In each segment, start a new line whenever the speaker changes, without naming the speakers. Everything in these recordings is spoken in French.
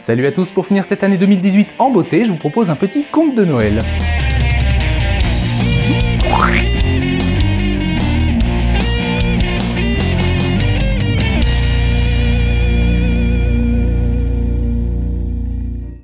Salut à tous, pour finir cette année 2018 en beauté, je vous propose un petit conte de Noël.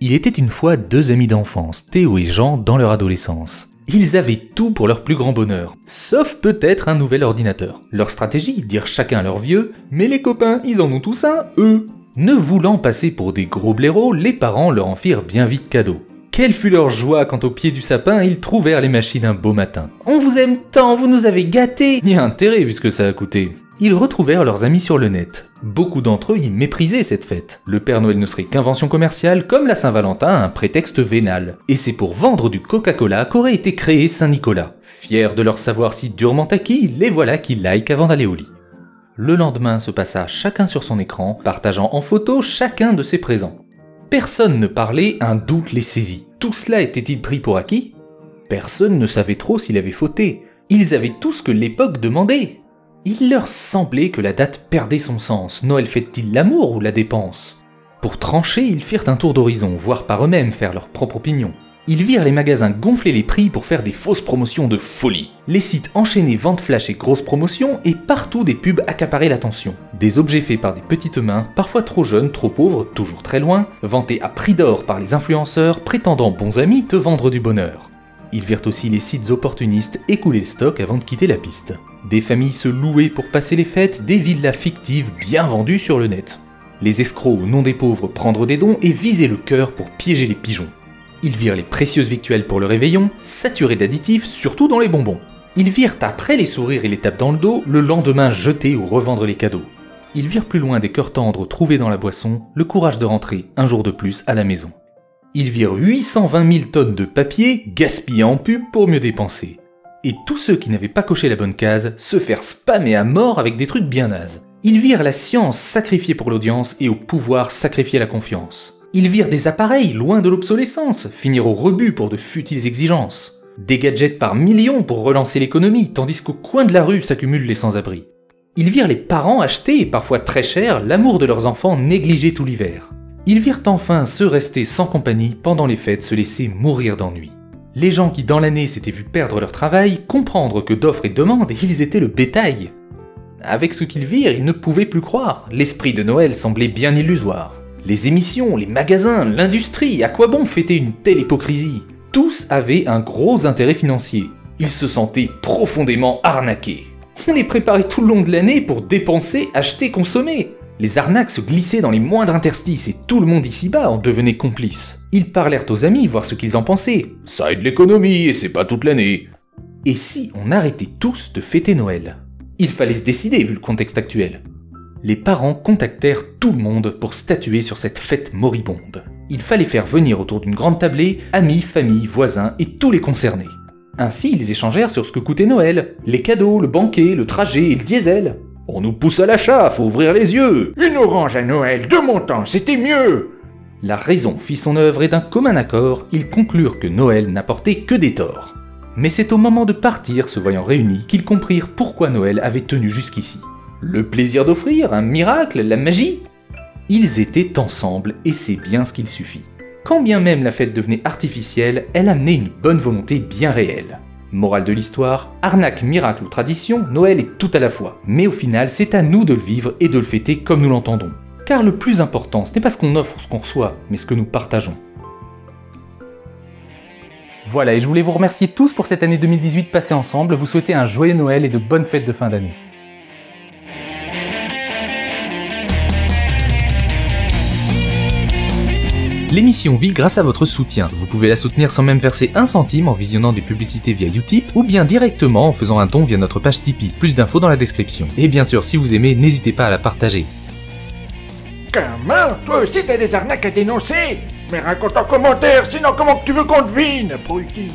Il était une fois deux amis d'enfance, Théo et Jean, dans leur adolescence. Ils avaient tout pour leur plus grand bonheur, sauf peut-être un nouvel ordinateur. Leur stratégie, dire chacun leur vieux, mais les copains, ils en ont tous un, eux. Ne voulant passer pour des gros blaireaux, les parents leur en firent bien vite cadeau. Quelle fut leur joie quand au pied du sapin, ils trouvèrent les machines un beau matin. « On vous aime tant, vous nous avez gâtés !» Il y a intérêt vu ce que ça a coûté. Ils retrouvèrent leurs amis sur le net. Beaucoup d'entre eux y méprisaient cette fête. Le Père Noël ne serait qu'invention commerciale, comme la Saint-Valentin un prétexte vénal. Et c'est pour vendre du Coca-Cola qu'aurait été créé Saint-Nicolas. Fiers de leur savoir si durement acquis, les voilà qui like avant d'aller au lit. Le lendemain se passa chacun sur son écran, partageant en photo chacun de ses présents. Personne ne parlait, un doute les saisit. Tout cela était-il pris pour acquis? Personne ne savait trop s'il avait fauté. Ils avaient tout ce que l'époque demandait. Il leur semblait que la date perdait son sens. Noël fête-t-il l'amour ou la dépense? Pour trancher, ils firent un tour d'horizon, voire par eux-mêmes faire leur propre opinion. Ils virent les magasins gonfler les prix pour faire des fausses promotions de folie. Les sites enchaînaient ventes flash et grosses promotions et partout des pubs accaparaient l'attention. Des objets faits par des petites mains, parfois trop jeunes, trop pauvres, toujours très loin, vantés à prix d'or par les influenceurs, prétendant bons amis te vendre du bonheur. Ils virent aussi les sites opportunistes écouler le stock avant de quitter la piste. Des familles se louaient pour passer les fêtes, des villas fictives bien vendues sur le net. Les escrocs au nom des pauvres prendre des dons et viser le cœur pour piéger les pigeons. Ils virent les précieuses victuelles pour le réveillon, saturées d'additifs, surtout dans les bonbons. Ils virent après les sourires et les tapes dans le dos, le lendemain jeter ou revendre les cadeaux. Ils virent plus loin des cœurs tendres trouvés dans la boisson, le courage de rentrer un jour de plus à la maison. Ils virent 820 000 tonnes de papier gaspillées en pub pour mieux dépenser. Et tous ceux qui n'avaient pas coché la bonne case se faire spammer à mort avec des trucs bien nazes. Ils virent la science sacrifiée pour l'audience et au pouvoir sacrifier la confiance. Ils virent des appareils loin de l'obsolescence finir au rebut pour de futiles exigences. Des gadgets par millions pour relancer l'économie, tandis qu'au coin de la rue s'accumulent les sans-abri. Ils virent les parents acheter, parfois très cher, l'amour de leurs enfants négligé tout l'hiver. Ils virent enfin ceux restés sans compagnie pendant les fêtes se laisser mourir d'ennui. Les gens qui dans l'année s'étaient vus perdre leur travail, comprendre que d'offres et demandes, ils étaient le bétail. Avec ce qu'ils virent, ils ne pouvaient plus croire. L'esprit de Noël semblait bien illusoire. Les émissions, les magasins, l'industrie, à quoi bon fêter une telle hypocrisie? Tous avaient un gros intérêt financier. Ils se sentaient profondément arnaqués. On les préparait tout le long de l'année pour dépenser, acheter, consommer. Les arnaques se glissaient dans les moindres interstices et tout le monde ici-bas en devenait complice. Ils parlèrent aux amis voir ce qu'ils en pensaient. Ça aide l'économie et c'est pas toute l'année. Et si on arrêtait tous de fêter Noël? Il fallait se décider vu le contexte actuel. Les parents contactèrent tout le monde pour statuer sur cette fête moribonde. Il fallait faire venir autour d'une grande tablée amis, familles, voisins et tous les concernés. Ainsi, ils échangèrent sur ce que coûtait Noël, les cadeaux, le banquet, le trajet et le diesel. On nous pousse à l'achat, faut ouvrir les yeux.
Une orange à Noël, de mon temps, c'était mieux.
La raison fit son œuvre et d'un commun accord, ils conclurent que Noël n'apportait que des torts. Mais c'est au moment de partir, se voyant réunis, qu'ils comprirent pourquoi Noël avait tenu jusqu'ici. Le plaisir d'offrir, un miracle, la magie? Ils étaient ensemble et c'est bien ce qu'il suffit. Quand bien même la fête devenait artificielle, elle amenait une bonne volonté bien réelle. Morale de l'histoire, arnaque, miracle ou tradition, Noël est tout à la fois. Mais au final, c'est à nous de le vivre et de le fêter comme nous l'entendons. Car le plus important, ce n'est pas ce qu'on offre ou ce qu'on reçoit, mais ce que nous partageons. Voilà, et je voulais vous remercier tous pour cette année 2018 passée ensemble, vous souhaiter un joyeux Noël et de bonnes fêtes de fin d'année. L'émission vit grâce à votre soutien. Vous pouvez la soutenir sans même verser un centime en visionnant des publicités via Utip ou bien directement en faisant un don via notre page Tipeee. Plus d'infos dans la description. Et bien sûr, si vous aimez, n'hésitez pas à la partager.
Comment? Toi aussi t'as des arnaques à dénoncer? Mais raconte en commentaire, sinon comment tu veux qu'on devine, abruti?